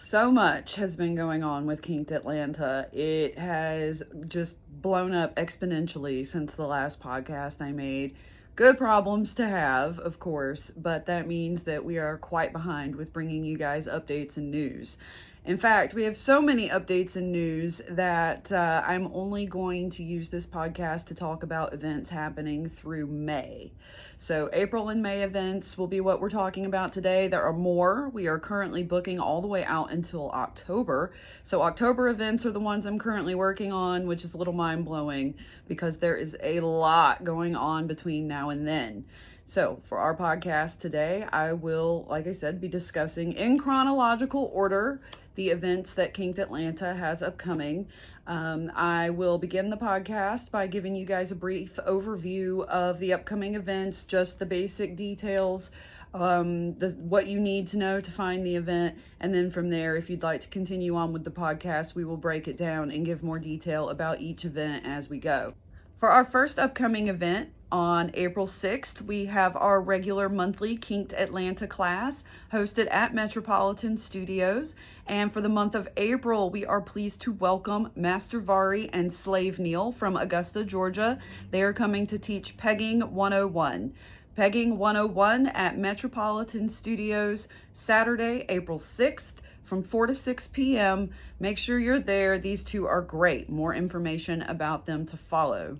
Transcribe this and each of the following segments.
So much has been going on with Kinked Atlanta. It has just blown up exponentially since the last podcast I made. Good problems to have, of course, but that means that we are quite behind with bringing you guys updates and news. In fact, we have so many updates and news that I'm only going to use this podcast to talk about events happening through May. So April and May events will be what we're talking about today. There are more. We are currently booking all the way out until October. So October events are the ones I'm currently working on, which is a little mind-blowing because there is a lot going on between now and then. So for our podcast today, I will, like I said, be discussing in chronological order the events that Kinked Atlanta has upcoming. I will begin the podcast by giving you guys a brief overview of the upcoming events, just the basic details, what you need to know to find the event. And then from there, if you'd like to continue on with the podcast, we will break it down and give more detail about each event as we go. For our first upcoming event, on April 6th, we have our regular monthly Kinked Atlanta class hosted at Metropolitan Studios. And for the month of April, we are pleased to welcome Master Vari and Slave Neil from Augusta, Georgia. They are coming to teach Pegging 101. Pegging 101 at Metropolitan Studios, Saturday, April 6th. From 4 to 6 p.m. Make sure you're there. These two are great. More information about them to follow.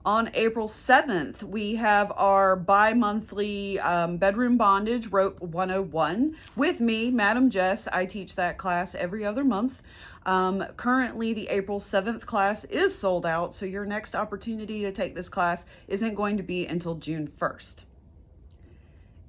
On April 7th, we have our bi-monthly bedroom bondage rope 101 with me, Madam Jess. I teach that class every other month. Currently, the April 7th class is sold out, so your next opportunity to take this class isn't going to be until June 1st.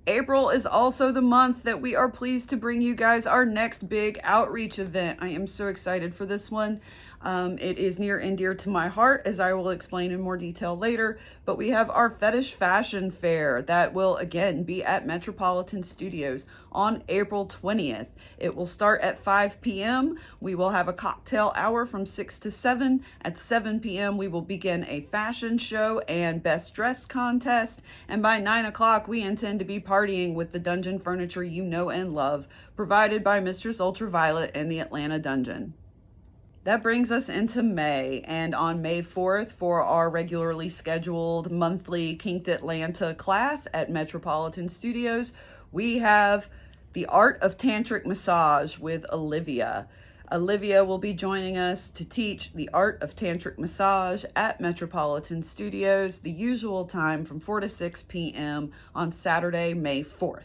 April is also the month that we are pleased to bring you guys our next big outreach event. I am so excited for this one. It is near and dear to my heart, as I will explain in more detail later, but we have our Fetish Fashion Fair that will again be at Metropolitan Studios on April 20th. It will start at 5 p.m. We will have a cocktail hour from 6 to 7. At 7 p.m. we will begin a fashion show and best dressed contest, and by 9 o'clock we intend to be partying with the dungeon furniture you know and love, provided by Mistress Ultraviolet and the Atlanta Dungeon. That brings us into May, and on May 4th, for our regularly scheduled monthly Kinked Atlanta class at Metropolitan Studios, we have the Art of Tantric Massage with Olivia. Olivia will be joining us to teach the Art of Tantric Massage at Metropolitan Studios, the usual time from 4 to 6 p.m. on Saturday, May 4th.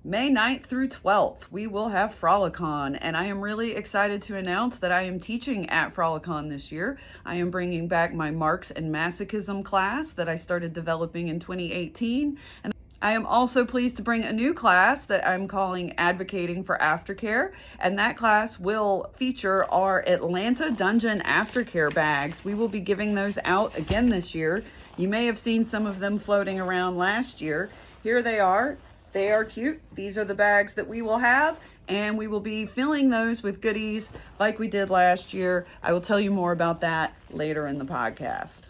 May 9th through 12th, we will have Frolicon, and I am really excited to announce that I am teaching at Frolicon this year. I am bringing back my Marks and Masochism class that I started developing in 2018, and I am also pleased to bring a new class that I'm calling Advocating for Aftercare, and that class will feature our Atlanta Dungeon Aftercare bags. We will be giving those out again this year. You may have seen some of them floating around last year. Here they are. They are cute. These are the bags that we will have, and we will be filling those with goodies like we did last year. I will tell you more about that later in the podcast.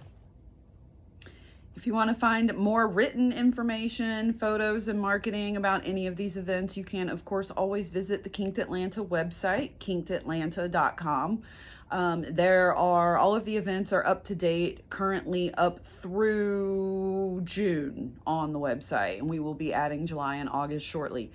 If you want to find more written information, photos, and marketing about any of these events, you can, of course, always visit the Kinked Atlanta website, kinkedatlanta.com. All of the events are up to date, currently up through June on the website, and we will be adding July and August shortly.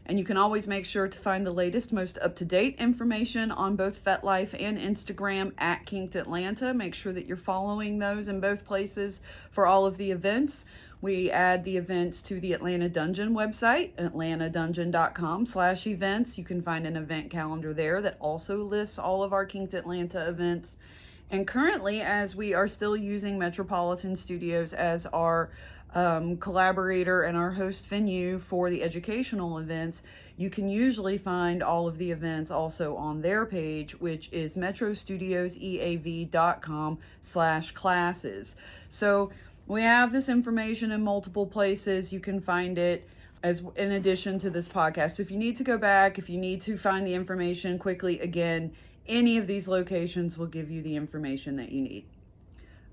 And you can always make sure to find the latest, most up-to-date information on both FetLife and Instagram at Kinked Atlanta. Make sure that you're following those in both places for all of the events. We add the events to the Atlanta Dungeon website, atlantadungeon.com/events. You can find an event calendar there that also lists all of our Kinked Atlanta events. And currently, as we are still using Metropolitan Studios as our collaborator and our host venue for the educational events, you can usually find all of the events also on their page, which is metrostudioseav.com/classes. So we have this information in multiple places. You can find it as in addition to this podcast. If you need to go back, if you need to find the information quickly again, any of these locations will give you the information that you need.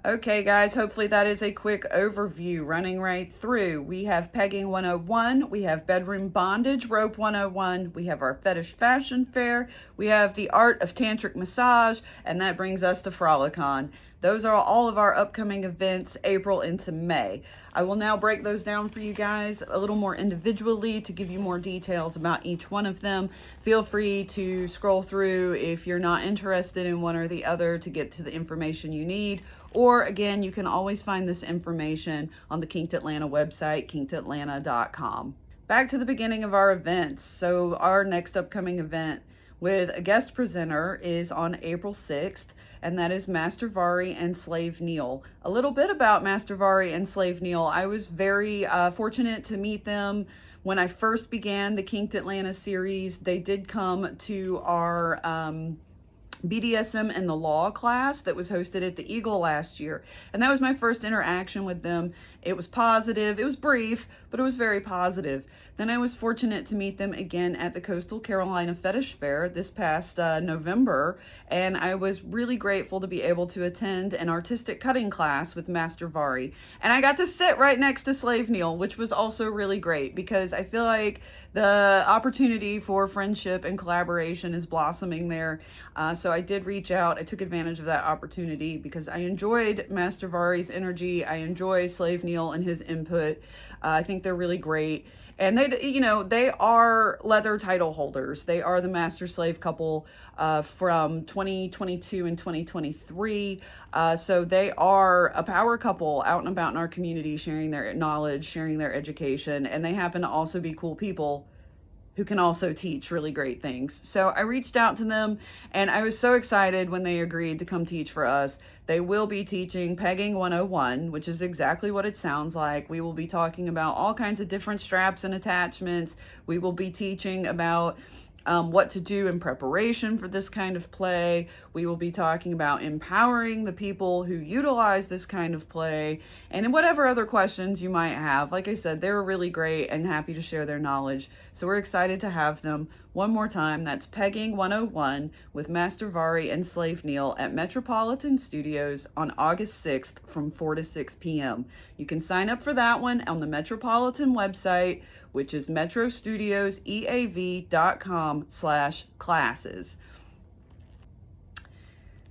Okay, guys, hopefully that is a quick overview running right through. We have Pegging 101, we have Bedroom Bondage Rope 101, we have our Fetish Fashion Fair, we have the Art of Tantric Massage, and that brings us to Frolicon. Those are all of our upcoming events, April into May. I will now break those down for you guys a little more individually to give you more details about each one of them. Feel free to scroll through if you're not interested in one or the other to get to the information you need. Or again, you can always find this information on the Kinked Atlanta website, kinkedatlanta.com. Back to the beginning of our events. So our next upcoming event with a guest presenter is on April 6th, and that is Master Vari and Slave Neil. A little bit about Master Vari and Slave Neil. I was very fortunate to meet them when I first began the Kinked Atlanta series. They did come to our BDSM and the Law class that was hosted at the Eagle last year. And that was my first interaction with them. It was positive. It was brief, but it was very positive. Then I was fortunate to meet them again at the Coastal Carolina Fetish Fair this past November, and I was really grateful to be able to attend an artistic cutting class with Master Vari. And I got to sit right next to Slave Neil, which was also really great because I feel like the opportunity for friendship and collaboration is blossoming there. So I did reach out. I took advantage of that opportunity because I enjoyed Master Vari's energy. I enjoy Slave Neil and his input. I think they're really great. And they are leather title holders. They are the master slave couple from 2022 and 2023. So they are a power couple out and about in our community, sharing their knowledge, sharing their education, and they happen to also be cool people who can also teach really great things. So I reached out to them, and I was so excited when they agreed to come teach for us. They will be teaching Pegging 101, which is exactly what it sounds like. We will be talking about all kinds of different straps and attachments. We will be teaching about what to do in preparation for this kind of play. We will be talking about empowering the people who utilize this kind of play, and whatever other questions you might have. Like I said, they were really great and happy to share their knowledge. So we're excited to have them. One more time, that's Pegging 101 with Master Vari and Slave Neil at Metropolitan Studios on August 6th from 4 to 6 p.m. You can sign up for that one on the Metropolitan website, which is metrostudioseav.com/classes.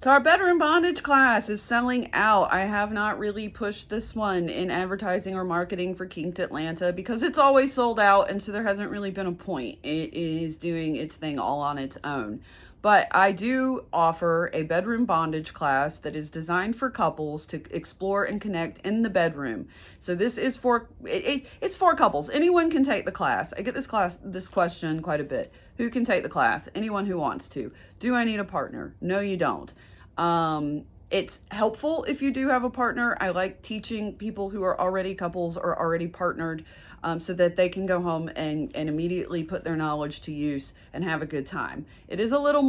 So our bedroom bondage class is selling out. I have not really pushed this one in advertising or marketing for Kinked Atlanta because it's always sold out, and so there hasn't really been a point. It is doing its thing all on its own. But I do offer a bedroom bondage class that is designed for couples to explore and connect in the bedroom. So this is it's for couples. Anyone can take the class. I get this question quite a bit. Who can take the class? Anyone who wants to. Do I need a partner? No, you don't. It's helpful if you do have a partner. I like teaching people who are already couples or already partnered so that they can go home and immediately put their knowledge to use and have a good time. It is a little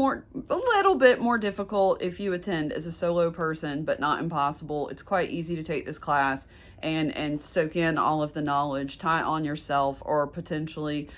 bit more difficult if you attend as a solo person, but not impossible. It's quite easy to take this class and soak in all of the knowledge, tie on yourself, or potentially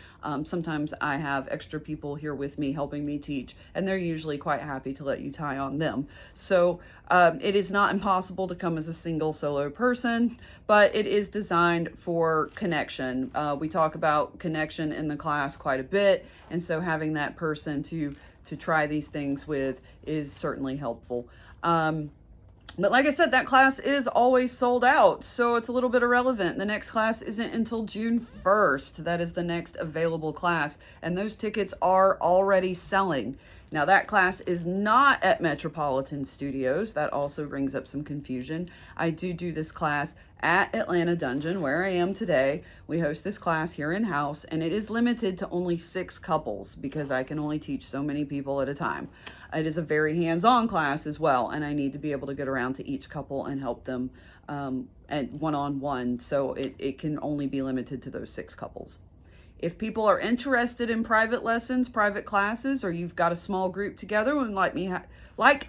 sometimes I have extra people here with me helping me teach, and they're usually quite happy to let you tie on them. So it is not impossible to come as a single solo person, but it is designed for connection. We talk about connection in the class quite a bit, and so having that person to try these things with is certainly helpful. But like I said, that class is always sold out, so it's a little bit irrelevant. The next class isn't until June 1st. That is the next available class, and those tickets are already selling. Now, that class is not at Metropolitan Studios. That also brings up some confusion. I do this class at Atlanta Dungeon, where I am today. We host this class here in-house, and it is limited to only 6 couples because I can only teach so many people at a time. It is a very hands-on class as well, and I need to be able to get around to each couple and help them at one-on-one, so it can only be limited to those 6 couples. If people are interested in private lessons, private classes, or you've got a small group together and like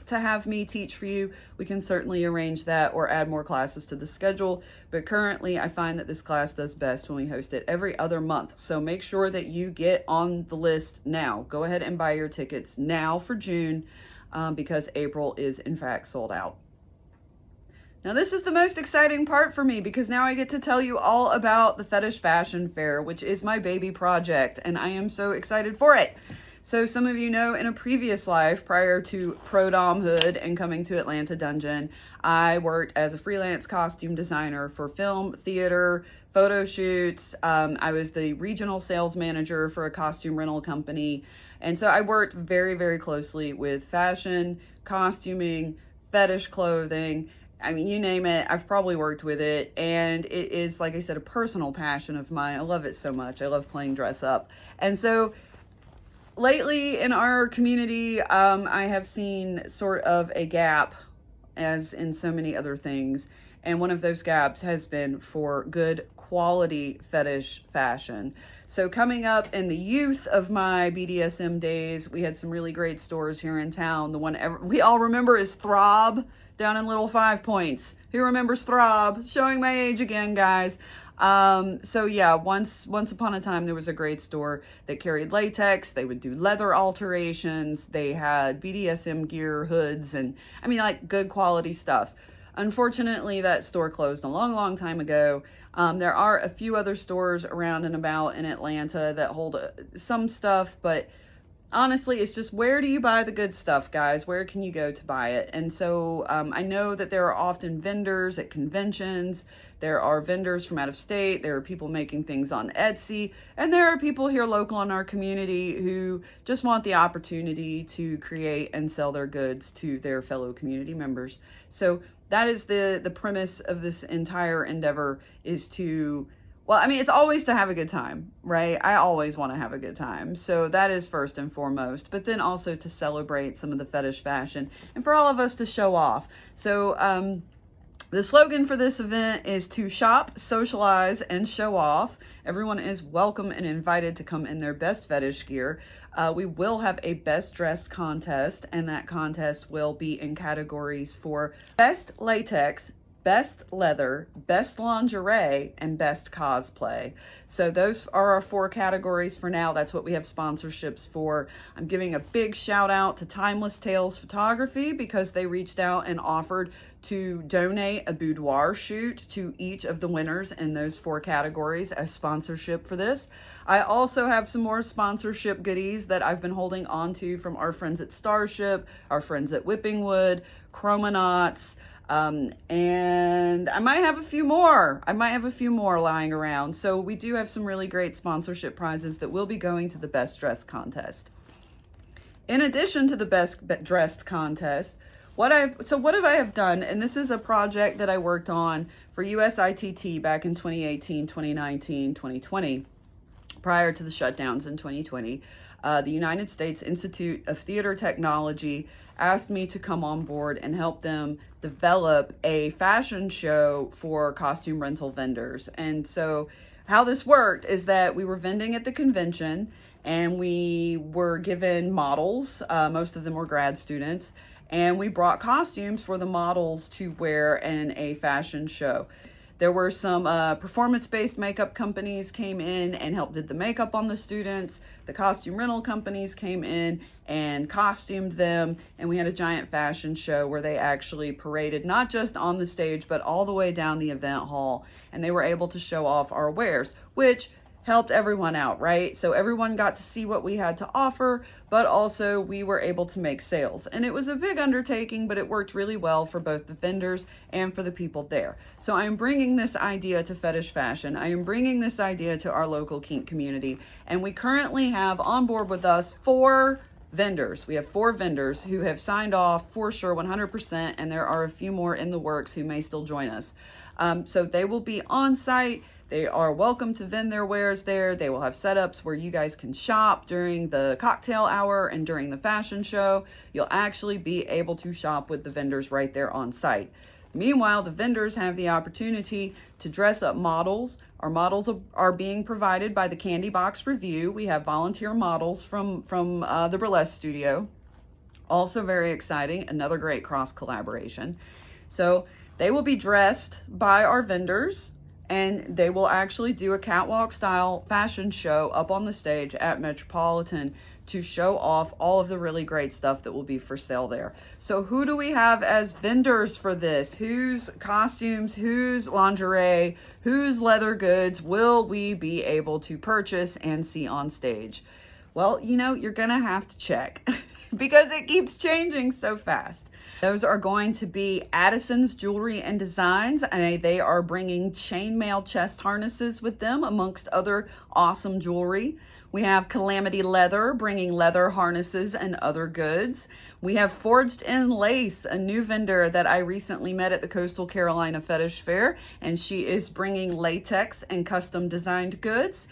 to have me teach for you, we can certainly arrange that or add more classes to the schedule. But currently, I find that this class does best when we host it every other month. So make sure that you get on the list now. Go ahead and buy your tickets now for June because April is in fact sold out. Now this is the most exciting part for me because now I get to tell you all about the Fetish Fashion Fair, which is my baby project, and I am so excited for it. So some of you know in a previous life, prior to pro-domhood and coming to Atlanta Dungeon, I worked as a freelance costume designer for film, theater, photo shoots. I was the regional sales manager for a costume rental company. And so I worked very, very closely with fashion, costuming, fetish clothing. I mean, you name it, I've probably worked with it. And it is, like I said, a personal passion of mine. I love it so much. I love playing dress up. And so lately in our community, I have seen sort of a gap, as in so many other things. And one of those gaps has been for good quality fetish fashion. So coming up in the youth of my BDSM days, we had some really great stores here in town. The one we all remember is Throb down in Little Five Points. Who remembers Throb? Showing my age again, guys. So yeah, once upon a time, there was a great store that carried latex. They would do leather alterations. They had BDSM gear, hoods, and I mean, like good quality stuff. Unfortunately, that store closed a long, long time ago. There are a few other stores around and about in Atlanta that hold some stuff, but honestly, it's just, where do you buy the good stuff, guys? Where can you go to buy it? And so I know that there are often vendors at conventions. There are vendors from out of state. There are people making things on Etsy. And there are people here local in our community who just want the opportunity to create and sell their goods to their fellow community members. So that is the premise of this entire endeavor, is to, well, I mean, it's always to have a good time, right? I always want to have a good time. So that is first and foremost, but then also to celebrate some of the fetish fashion and for all of us to show off. So the slogan for this event is to shop, socialize, and show off. Everyone is welcome and invited to come in their best fetish gear. We will have a best dressed contest, and that contest will be in categories for best latex, best leather, best lingerie, and best cosplay. So those are our 4 categories for now. That's what we have sponsorships for. I'm giving a big shout out to Timeless Tales Photography because they reached out and offered to donate a boudoir shoot to each of the winners in those 4 categories as sponsorship for this. I also have some more sponsorship goodies that I've been holding on to from our friends at Starship, our friends at Whippingwood, Chromonauts, and I might have a few more. Lying around. So we do have some really great sponsorship prizes that will be going to the best dressed contest. In addition to the best dressed contest, what have I have done, and this is a project that I worked on for USITT back in 2018, 2019, 2020, prior to the shutdowns in 2020. The United States Institute of Theater Technology asked me to come on board and help them develop a fashion show for costume rental vendors. And so how this worked is that we were vending at the convention and we were given models. Most of them were grad students, and we brought costumes for the models to wear in a fashion show. There were some performance-based makeup companies came in and helped did the makeup on the students. The costume rental companies came in and costumed them, and we had a giant fashion show where they actually paraded not just on the stage but all the way down the event hall, and they were able to show off our wares, which helped everyone out, right? So everyone got to see what we had to offer, but also we were able to make sales. And it was a big undertaking, but it worked really well for both the vendors and for the people there. So I am bringing this idea to fetish fashion. I am bringing this idea to our local kink community. And we currently have on board with us 4 vendors. We have 4 vendors who have signed off for sure 100%, and there are a few more in the works who may still join us. So they will be on site. They are welcome to vend their wares there. They will have setups where you guys can shop during the cocktail hour and during the fashion show. You'll actually be able to shop with the vendors right there on site. Meanwhile, the vendors have the opportunity to dress up models. Our models are being provided by the Candy Box Review. We have volunteer models from the Burlesque Studio. Also very exciting, another great cross collaboration. So they will be dressed by our vendors. and they will actually do a catwalk style fashion show up on the stage at Metropolitan to show off all of the really great stuff that will be for sale there. So who do we have as vendors for this? Whose costumes, whose lingerie, whose leather goods will we be able to purchase and see on stage? Well, you know, you're gonna have to check because it keeps changing so fast. Those are going to be Addison's Jewelry and Designs, and they are bringing chainmail chest harnesses with them, amongst other awesome jewelry. We have Calamity Leather, bringing leather harnesses and other goods. We have Forged in Lace, a new vendor that I recently met at the Coastal Carolina Fetish Fair, and she is bringing latex and custom designed goods.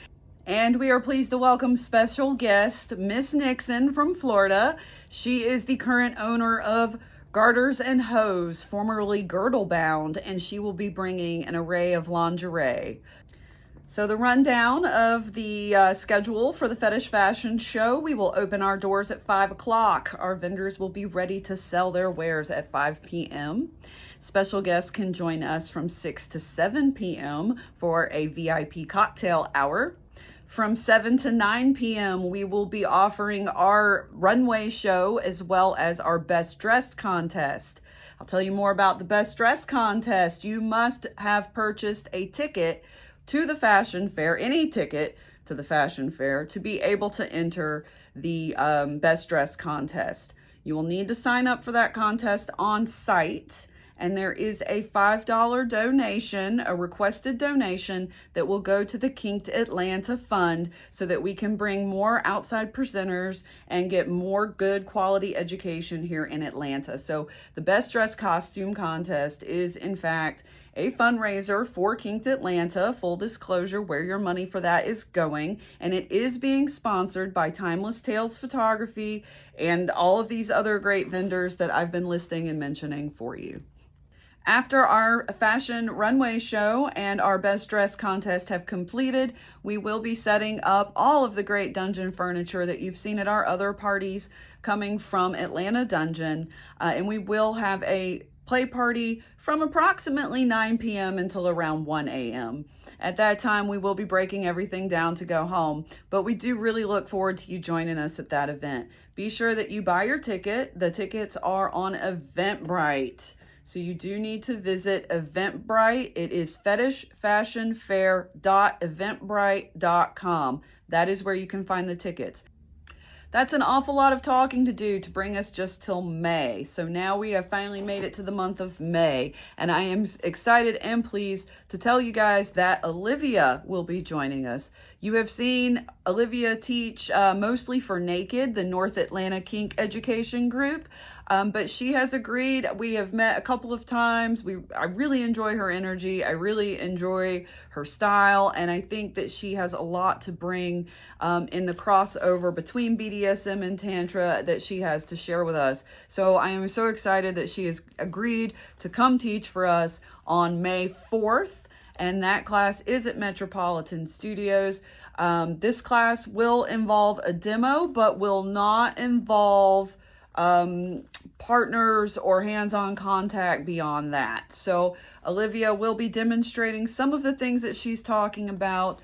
And we are pleased to welcome special guest, Miss Nixon from Florida. She is the current owner of Garters and Hose, formerly Girdle Bound, and she will be bringing an array of lingerie. So the rundown of the schedule for the Fetish Fashion Show: we will open our doors at 5 o'clock. Our vendors will be ready to sell their wares at 5 p.m. Special guests can join us from 6 to 7 p.m. for a VIP cocktail hour. From 7 to 9 p.m., we will be offering our runway show as well as our Best Dressed contest. I'll tell you more about the Best Dressed contest. You must have purchased a ticket to the fashion fair, any ticket to the fashion fair, to be able to enter the Best Dressed contest. You will need to sign up for that contest on site. And there is a $5 donation, a requested donation, that will go to the KinkEd Atlanta Fund so that we can bring more outside presenters and get more good quality education here in Atlanta. So the Best Dressed Costume Contest is, in fact, a fundraiser for KinkEd Atlanta. Full disclosure, where your money for that is going. And it is being sponsored by Timeless Tales Photography and all of these other great vendors that I've been listing and mentioning for you. After our fashion runway show and our Best Dressed contest have completed, we will be setting up all of the great dungeon furniture that you've seen at our other parties coming from Atlanta Dungeon. And we will have a play party from approximately 9 p.m. until around 1 a.m. At that time, we will be breaking everything down to go home, but we do really look forward to you joining us at that event. Be sure that you buy your ticket. The tickets are on Eventbrite. So you do need to visit Eventbrite. It is fetishfashionfair.eventbrite.com. That is where you can find the tickets. That's an awful lot of talking to do to bring us just till May. So now we have finally made it to the month of May, and I am excited and pleased to tell you guys that Olivia will be joining us. You have seen Olivia teach mostly for Naked, the North Atlanta Kink Education Group, but she has agreed. We have met a couple of times. I really enjoy her energy. I really enjoy her style, and I think that she has a lot to bring in the crossover between BDSM and Tantra that she has to share with us. So I am so excited that she has agreed to come teach for us on May 4th, and that class is at Metropolitan Studios. This class will involve a demo, but will not involve partners or hands-on contact beyond that. So Olivia will be demonstrating some of the things that she's talking about,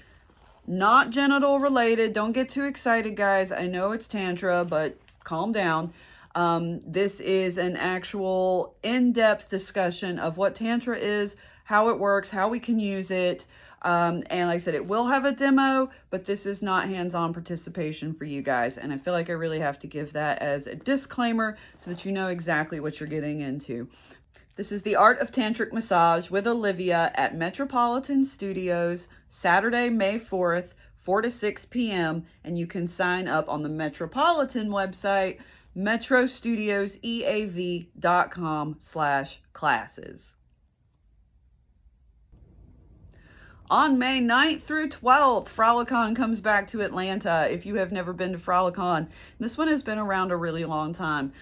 not genital related. Don't get too excited, guys. I know it's Tantra, but calm down. This is an actual in-depth discussion of what Tantra is, how it works, how we can use it. And like I said, it will have a demo, but this is not hands-on participation for you guys. And I feel like I really have to give that as a disclaimer so that you know exactly what you're getting into. This is the Art of Tantric Massage with Olivia at Metropolitan Studios, Saturday, May 4th, 4 to 6 p.m. And you can sign up on the Metropolitan website, metrostudioseav.com/classes. On May 9th through 12th, Frolicon comes back to Atlanta. If you have never been to Frolicon, this one has been around a really long time.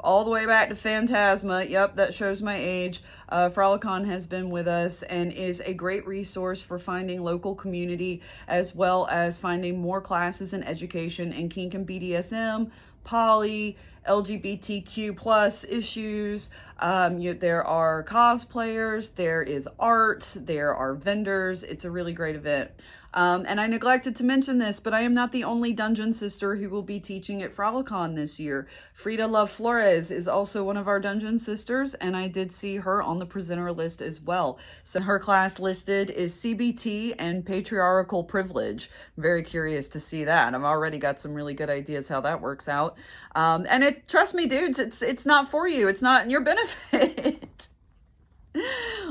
All the way back to Phantasma. Yep, that shows my age. Frolicon has been with us and is a great resource for finding local community, as well as finding more classes and education in kink and BDSM, poly, LGBTQ plus issues. There are cosplayers, there is art, there are vendors. It's a really great event. And I neglected to mention this, but I am not the only dungeon sister who will be teaching at Frolicon this year. Frida Love Flores is also one of our dungeon sisters, and I did see her on the presenter list as well. So her class listed is CBT and patriarchal privilege. I'm very curious to see that. I've already got some really good ideas how that works out. And trust me, dudes, it's not for you. It's not in your benefit.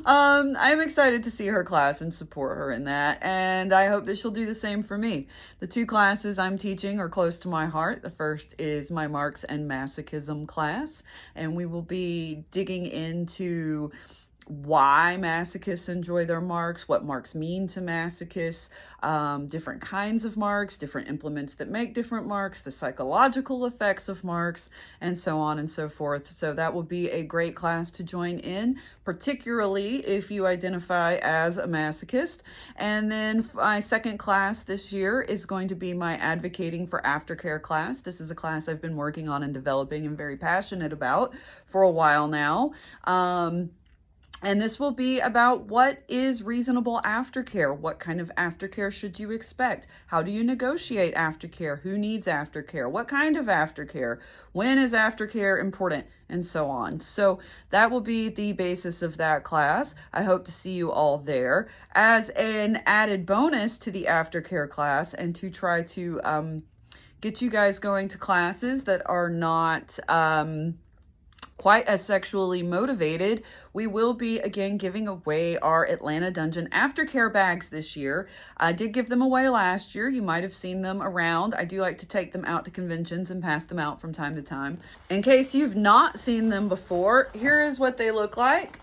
I'm excited to see her class and support her in that, and I hope that she'll do the same for me. The two classes I'm teaching are close to my heart. The first is my Marks and Masochism class, and we will be digging into why masochists enjoy their marks, what marks mean to masochists, different kinds of marks, different implements that make different marks, the psychological effects of marks, and so on and so forth. So that will be a great class to join in, particularly if you identify as a masochist. And then my second class this year is going to be my Advocating for Aftercare class. This is a class I've been working on and developing and very passionate about for a while now. And this will be about what is reasonable aftercare. What kind of aftercare should you expect? How do you negotiate aftercare? Who needs aftercare? What kind of aftercare? When is aftercare important? And so on. So that will be the basis of that class. I hope to see you all there. As an added bonus to the aftercare class, and to try to get you guys going to classes that are not quite as sexually motivated, we will be again giving away our Atlanta Dungeon aftercare bags this year. I did give them away last year. You might have seen them around. I do like to take them out to conventions and pass them out from time to time. In case you've not seen them before, here is what they look like.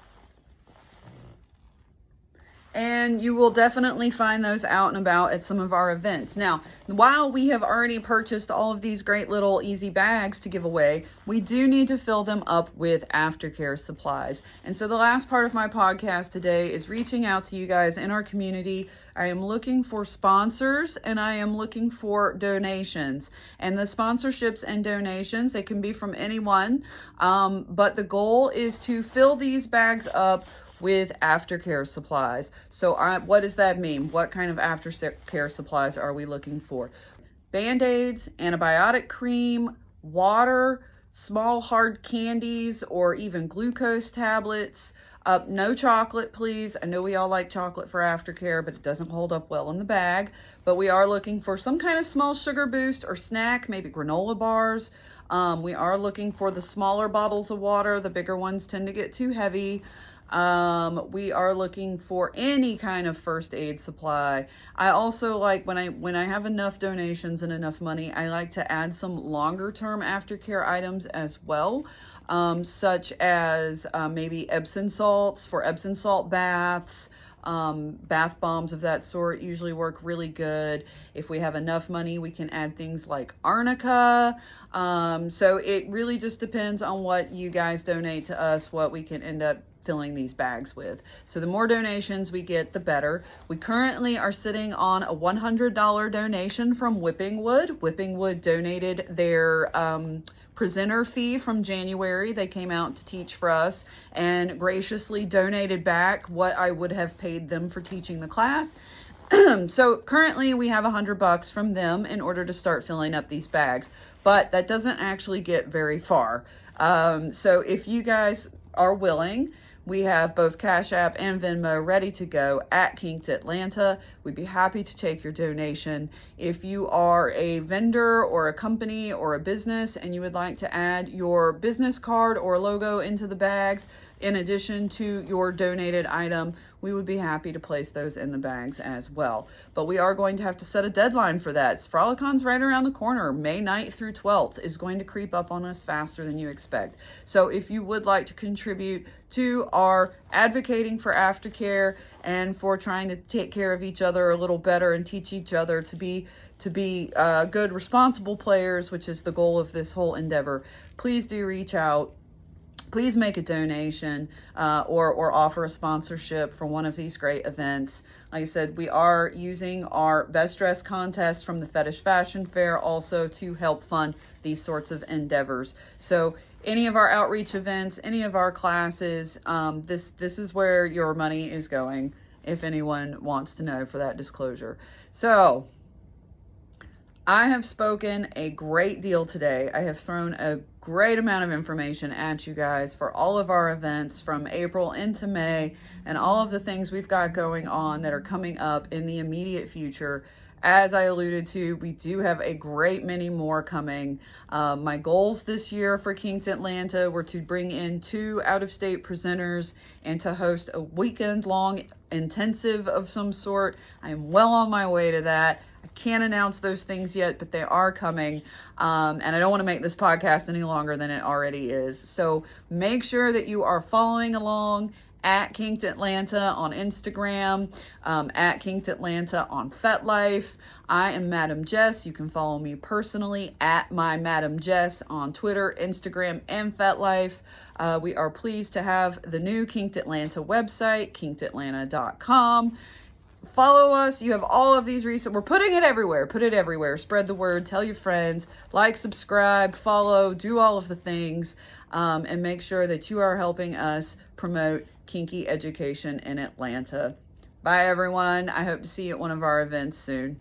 And you will definitely find those out and about at some of our events. Now, while we have already purchased all of these great little easy bags to give away, we do need to fill them up with aftercare supplies. And so the last part of my podcast today is reaching out to you guys in our community. I am looking for sponsors and I am looking for donations. And the sponsorships and donations, they can be from anyone, but the goal is to fill these bags up with aftercare supplies. So what does that mean? What kind of aftercare supplies are we looking for? Band-Aids, antibiotic cream, water, small hard candies, or even glucose tablets. No chocolate, please. I know we all like chocolate for aftercare, but it doesn't hold up well in the bag. But we are looking for some kind of small sugar boost or snack, maybe granola bars. We are looking for the smaller bottles of water. The bigger ones tend to get too heavy. We are looking for any kind of first aid supply. I also like when I have enough donations and enough money, I like to add some longer term aftercare items as well, such as maybe Epsom salts for Epsom salt baths. Bath bombs of that sort usually work really good. If we have enough money, we can add things like arnica. So it really just depends on what you guys donate to us, what we can end up filling these bags with. So the more donations we get, the better. We currently are sitting on a $100 donation from Whipping Wood. Whipping Wood donated their presenter fee from January. They came out to teach for us and graciously donated back what I would have paid them for teaching the class. So currently we have $100 from them in order to start filling up these bags, but that doesn't actually get very far. So if you guys are willing, we have both Cash App and Venmo ready to go at KinkEd Atlanta. We'd be happy to take your donation. If you are a vendor or a company or a business and you would like to add your business card or logo into the bags, in addition to your donated item, we would be happy to place those in the bags as well. But we are going to have to set a deadline for that. Frolicon's right around the corner. May 9th through 12th is going to creep up on us faster than you expect. So if you would like to contribute to our advocating for aftercare and for trying to take care of each other a little better and teach each other to be good, responsible players, which is the goal of this whole endeavor, please do reach out. please make a donation or offer a sponsorship for one of these great events. Like I said, we are using our best dress contest from the Fetish Fashion Fair also to help fund these sorts of endeavors. So any of our outreach events, any of our classes, this is where your money is going, if anyone wants to know for that disclosure. So I have spoken a great deal today. I have thrown a great amount of information at you guys for all of our events from April into May and all of the things we've got going on that are coming up in the immediate future. As I alluded to, we do have a great many more coming. My goals this year for Kinked Atlanta were to bring in 2 out-of-state presenters and to host a weekend-long intensive of some sort. I am well on my way to that. I can't announce those things yet, but they are coming. And I don't want to make this podcast any longer than it already is. So make sure that you are following along at Kinked Atlanta on Instagram, at Kinked Atlanta on FetLife. I am Madam Jess. You can follow me personally at my Madam Jess on Twitter, Instagram, and FetLife. We are pleased to have the new Kinked Atlanta website, kinkedatlanta.com. Follow us. You have all of these resources. We're putting it everywhere. Put it everywhere. Spread the word. Tell your friends. Like, subscribe, follow, do all of the things, and make sure that you are helping us promote kinky education in Atlanta. Bye, everyone. I hope to see you at one of our events soon.